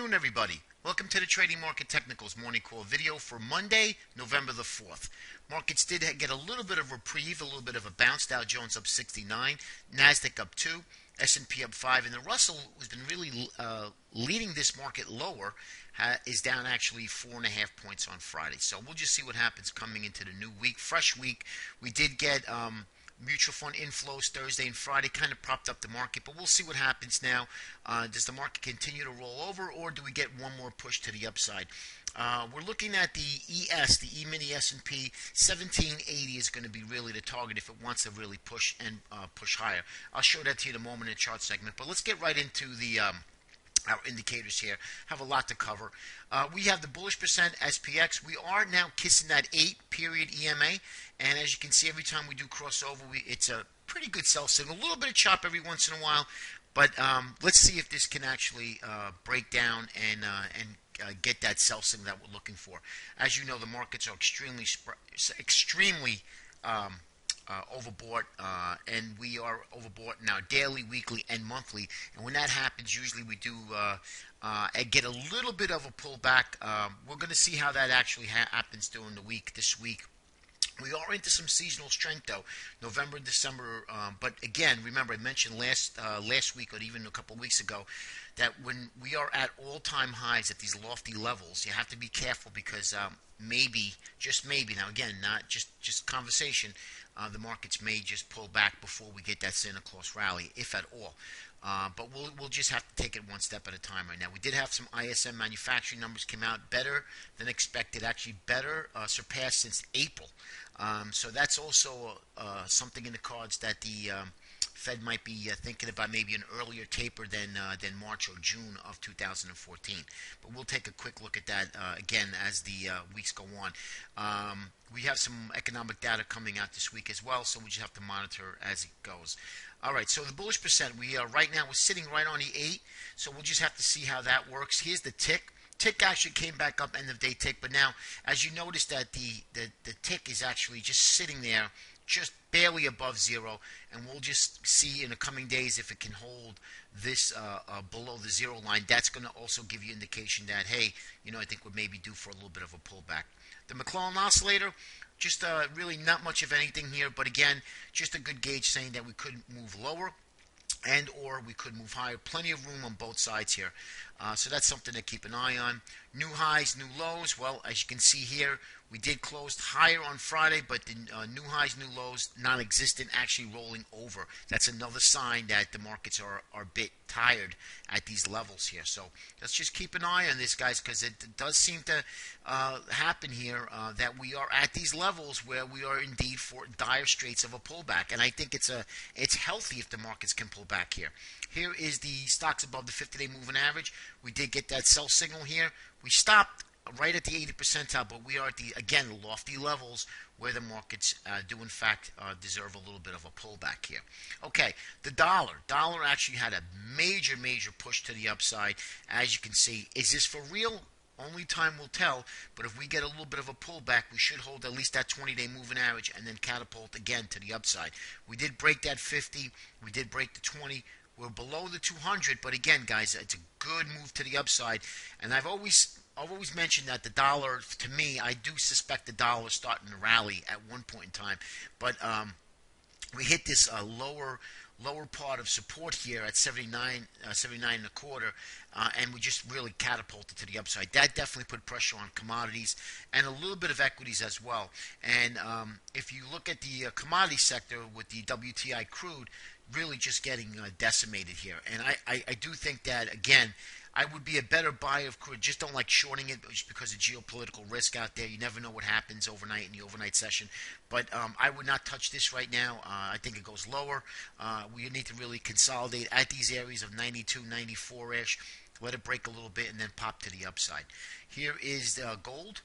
afternoon, everybody. Welcome to the Trading Market Technicals morning call video for Monday, November the 4th. Markets did get a little bit of reprieve, a little bit of a bounce. Dow Jones up 69, Nasdaq up 2, S&P up 5, and the Russell, who's been really leading this market lower, is down actually 4.5 points on Friday. So we'll just see what happens coming into the new week, fresh week. We did get mutual fund inflows Thursday and Friday, kind of propped up the market, but we'll see what happens now. Does the market continue to roll over, or do we get one more push to the upside? We're looking at the ES, the E-mini S&P 1780 is going to be really the target if it wants to really push and push higher. I'll show that to you in a moment in the chart segment, but let's get right into the our indicators here. Have a lot to cover. We have the bullish percent SPX. We are now kissing that 8 period EMA, and as you can see, every time we do crossover, it's a pretty good sell signal. A little bit of chop every once in a while, but let's see if this can actually break down and get that sell signal that we're looking for. As you know, the markets are extremely overbought, and we are overbought now daily, weekly, and monthly. And when that happens, usually we do get a little bit of a pullback. We're going to see how that actually happens during the week, this week. We are into some seasonal strength, though, November, December. But again, remember, I mentioned last week or even a couple of weeks ago that when we are at all-time highs at these lofty levels, you have to be careful because maybe, just maybe, now again, not just conversation, the markets may just pull back before we get that Santa Claus rally, if at all. But we'll just have to take it one step at a time right now. We did have some ISM manufacturing numbers came out better than expected, actually better, surpassed since April. So that's also something in the cards that the Fed might be thinking about maybe an earlier taper than March or June of 2014. But we'll take a quick look at that again as the weeks go on. We have some economic data coming out this week as well, so we just have to monitor as it goes. All right, so the bullish percent, right now we're sitting right on the 8, so we'll just have to see how that works. Here's the tick. Tick actually came back up, end of day tick, but now as you notice that the tick is actually just sitting there just barely above zero, and we'll just see in the coming days if it can hold this below the zero line. That's going to also give you indication that, hey, I think we're maybe due for a little bit of a pullback. The McClellan oscillator, just really not much of anything here, but again, just a good gauge saying that we could move lower and or we could move higher. Plenty of room on both sides here. So that's something to keep an eye on. New highs, new lows. Well, as you can see here, we did close higher on Friday, but the new highs, new lows, non-existent, actually rolling over. That's another sign that the markets are a bit tired at these levels here. So let's just keep an eye on this, guys, because it does seem to happen here that we are at these levels where we are indeed for dire straits of a pullback. And I think it's healthy if the markets can pull back here. Here is the stocks above the 50-day moving average. We did get that sell signal here. We stopped right at the 80th percentile, but we are at the, again, lofty levels where the markets do, in fact, deserve a little bit of a pullback here. Okay, the dollar. Dollar actually had a major, major push to the upside. As you can see, is this for real? Only time will tell, but if we get a little bit of a pullback, we should hold at least that 20-day moving average and then catapult again to the upside. We did break that 50. We did break the 20. We're below the 200, but again, guys, it's a good move to the upside. And I've always mentioned that the dollar, to me, I do suspect the dollar starting to rally at one point in time. But we hit this lower part of support here at 79 and a quarter, and we just really catapulted to the upside. That definitely put pressure on commodities and a little bit of equities as well. And if you look at the commodity sector with the WTI crude, really just getting decimated here. And I do think that, again, I would be a better buyer of crude. Just don't like shorting it just because of geopolitical risk out there. You never know what happens overnight in the overnight session. But I would not touch this right now. I think it goes lower. We need to really consolidate at these areas of 92, 94-ish. Let it break a little bit and then pop to the upside. Here is gold.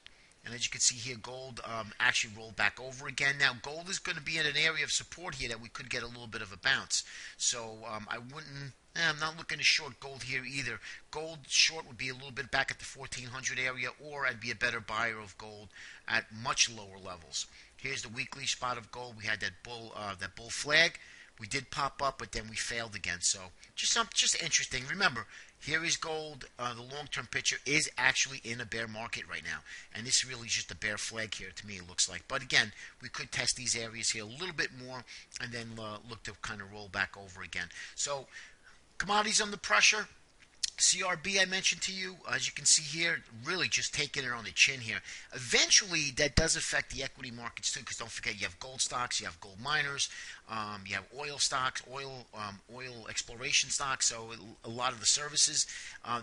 And as you can see here, gold actually rolled back over again. Now, gold is going to be in an area of support here that we could get a little bit of a bounce. So I'm not looking to short gold here either. Gold short would be a little bit back at the 1400 area, or I'd be a better buyer of gold at much lower levels. Here's the weekly spot of gold. We had that bull flag. We did pop up, but then we failed again. So just interesting. Remember, Here is gold. The long-term picture is actually in a bear market right now, and this really is just a bear flag here to me. It looks like, but again, we could test these areas here a little bit more, and then look to kind of roll back over again. So, commodities under pressure. CRB I mentioned to you, as you can see here, really just taking it on the chin here. Eventually, that does affect the equity markets too, because don't forget you have gold stocks, you have gold miners, you have oil stocks, oil exploration stocks. So a lot of the services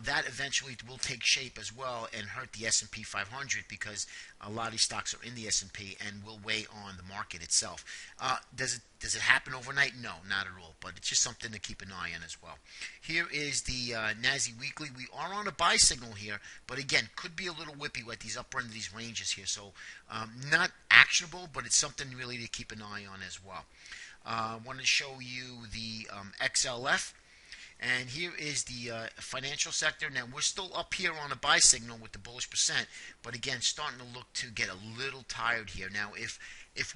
that eventually will take shape as well and hurt the S&P 500 because a lot of these stocks are in the S&P and will weigh on the market itself. Does it happen overnight? No, not at all. But it's just something to keep an eye on as well. Here is the NASI Weekly. We are on a buy signal here, but again, could be a little whippy at these upper end of these ranges here. So not actionable, but it's something really to keep an eye on as well. I want to show you the XLF. And here is the financial sector. Now, we're still up here on a buy signal with the bullish percent, but again, starting to look to get a little tired here. Now, if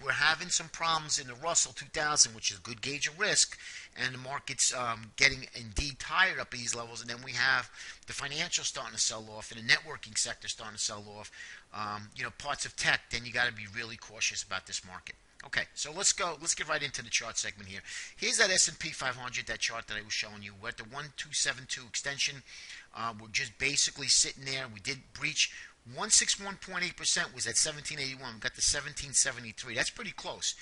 we're having some problems in the Russell 2000, which is a good gauge of risk, and the market's getting indeed tired up at these levels, and then we have the financial starting to sell off and the networking sector starting to sell off, parts of tech, then you got to be really cautious about this market. Okay, so let's go. Let's get right into the chart segment here. Here's that S&P 500, that chart that I was showing you. We're at the 1272 extension. We're just basically sitting there. We did breach 161.8%, was at 1781. We got the 1773. That's pretty close.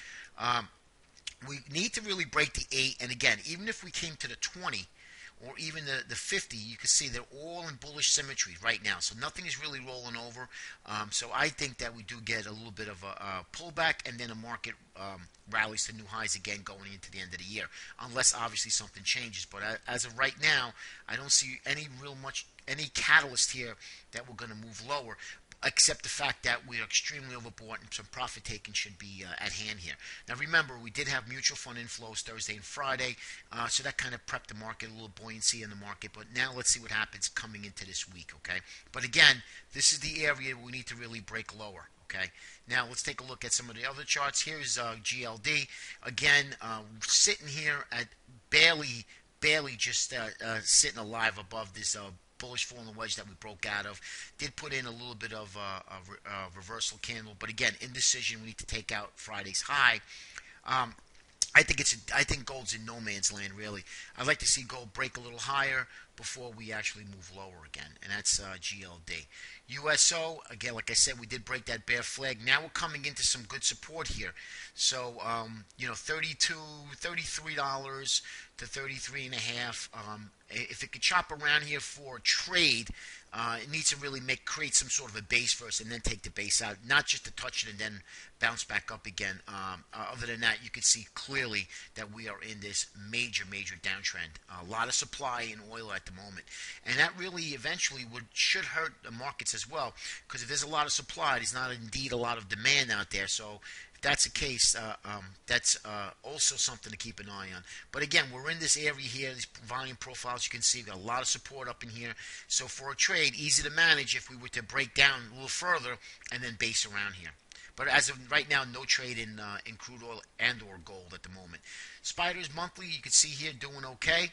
We need to really break the 8. And again, even if we came to the 20, or even the 50, you can see they're all in bullish symmetry right now. So nothing is really rolling over. So I think that we do get a little bit of a pullback, and then a market rallies to new highs again going into the end of the year, unless obviously something changes. But as of right now, I don't see any catalyst here that we're going to move lower, except the fact that we're extremely overbought and some profit taking should be at hand here. Now remember, we did have mutual fund inflows Thursday and Friday, so that kind of prepped the market, a little buoyancy in the market. But now let's see what happens coming into this week, okay? But again, this is the area we need to really break lower, okay? Now let's take a look at some of the other charts. Here's GLD. Again, sitting here at barely just sitting alive above this bullish falling wedge that we broke out of. Did put in a little bit of a reversal candle, but again, indecision. We need to take out Friday's high. I think gold's in no man's land, really. I'd like to see gold break a little higher before we actually move lower again, and that's GLD. USO, again, like I said, we did break that bear flag. Now we're coming into some good support here. So, $32, $33 to 33.5. If it could chop around here for a trade, it needs to really create some sort of a base first, and then take the base out, not just to touch it and then bounce back up again. Other than that, you can see clearly that we are in this major downtrend. A lot of supply in oil at the moment, and that really eventually should hurt the markets as well, because if there's a lot of supply, there's not indeed a lot of demand out there. So if that's the case, that's also something to keep an eye on. But again, we're in this area here, these volume profiles. You can see we've got a lot of support up in here. So for a trade, easy to manage if we were to break down a little further and then base around here. But as of right now, no trade in crude oil and or gold at the moment. Spiders monthly, you can see here doing okay.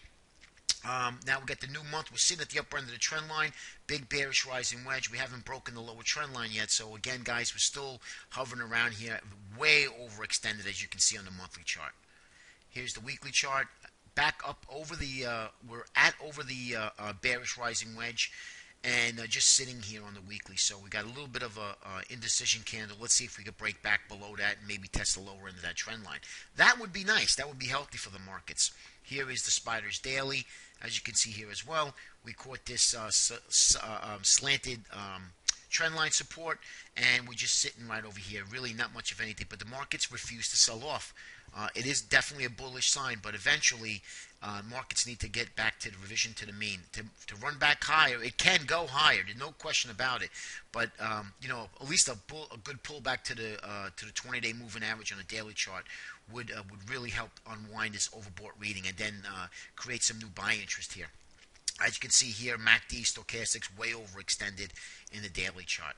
Now we got the new month. We're sitting at the upper end of the trend line. Big bearish rising wedge. We haven't broken the lower trend line yet. So again, guys, we're still hovering around here, way overextended, as you can see on the monthly chart. Here's the weekly chart. Back up over the, we're at over the bearish rising wedge, and just sitting here on the weekly. So we got a little bit of a indecision candle. Let's see if we could break back below that and maybe test the lower end of that trend line. That would be nice. That would be healthy for the markets. Here is the Spiders Daily. As you can see here as well, we caught this slanted trend line support, and we're just sitting right over here. Really not much of anything, but the markets refuse to sell off. It is definitely a bullish sign, but eventually markets need to get back to the revision to the mean. To run back higher, it can go higher. There's no question about it. But at least a good pullback to the 20-day moving average on the daily chart would really help unwind this overbought reading, and then create some new buy interest here. As you can see here, MACD stochastics way overextended in the daily chart.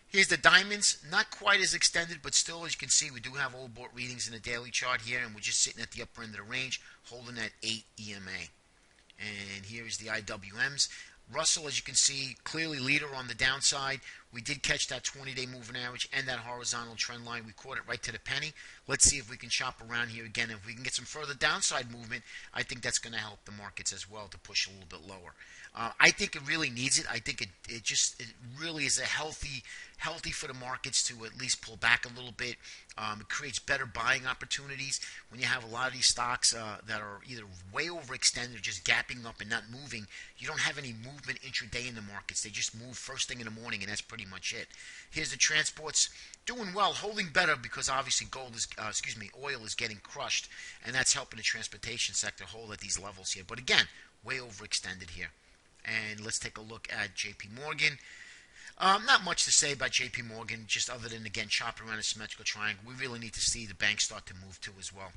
Here's the diamonds, not quite as extended, but still, as you can see, we do have overbought readings in the daily chart here, and we're just sitting at the upper end of the range, holding that 8 EMA. And here is the IWMs. Russell, as you can see, clearly leader on the downside. We did catch that 20-day moving average and that horizontal trend line. We caught it right to the penny. Let's see if we can shop around here again. If we can get some further downside movement, I think that's going to help the markets as well to push a little bit lower. I think it really needs it. I think it really is a healthy for the markets to at least pull back a little bit. It creates better buying opportunities when you have a lot of these stocks that are either way overextended or just gapping up and not moving. You don't have any movement intraday in the markets. They just move first thing in the morning, and that's pretty much it. Here's the transports doing well, holding better because obviously oil is getting crushed, and that's helping the transportation sector hold at these levels here. But again, way overextended here. And let's take a look at JP Morgan. Not much to say about JP Morgan, just other than, again, chopping around a symmetrical triangle. We really need to see the banks start to move too as well.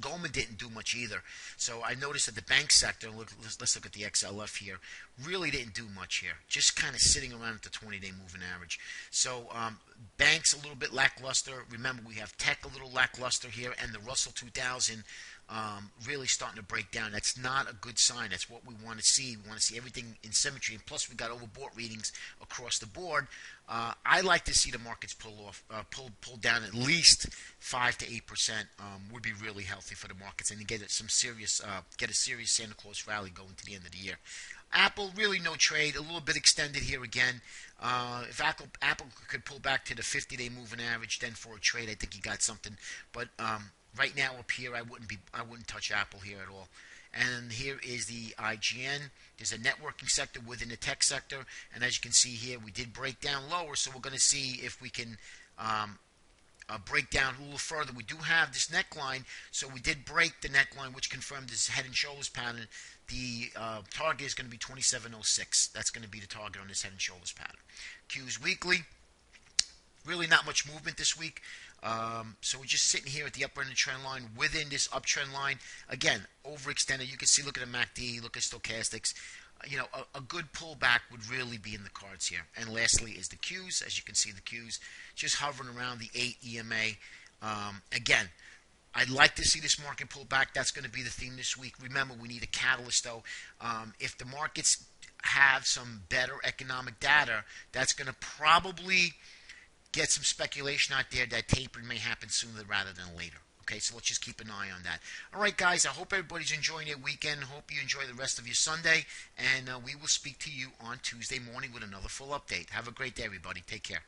Goldman didn't do much either. So I noticed that the bank sector, let's look at the XLF here, really didn't do much here. Just kind of sitting around at the 20-day moving average. So banks a little bit lackluster. Remember, we have tech a little lackluster here, and the Russell 2000 really starting to break down. That's not a good sign. That's what we want to see. We want to see everything in symmetry. And plus, we got overbought readings across the board. I like to see the markets pull down at least 5 to 8%. Would be really healthy for the markets and to get a serious Santa Claus rally going to the end of the year. Apple, really no trade. A little bit extended here again. If Apple could pull back to the 50-day moving average, then for a trade, I think you got something. But right now up here, I wouldn't touch Apple here at all. And here is the IGN. There's a networking sector within the tech sector, and as you can see here, we did break down lower. So we're going to see if we can break down a little further. We do have this neckline, so we did break the neckline, which confirmed this head and shoulders pattern. The target is going to be 2706. That's going to be the target on this head and shoulders pattern. Qs weekly. Really not much movement this week. So we're just sitting here at the upper end of the trend line within this uptrend line. Again, overextended. You can see, look at the MACD, look at stochastics. A good pullback would really be in the cards here. And lastly is the Qs. As you can see, the Qs just hovering around the 8 EMA. Again, I'd like to see this market pull back. That's going to be the theme this week. Remember, we need a catalyst, though. If the markets have some better economic data, that's going to probably get some speculation out there that tapering may happen sooner rather than later. Okay, so let's just keep an eye on that. All right, guys, I hope everybody's enjoying their weekend. Hope you enjoy the rest of your Sunday, and we will speak to you on Tuesday morning with another full update. Have a great day, everybody. Take care.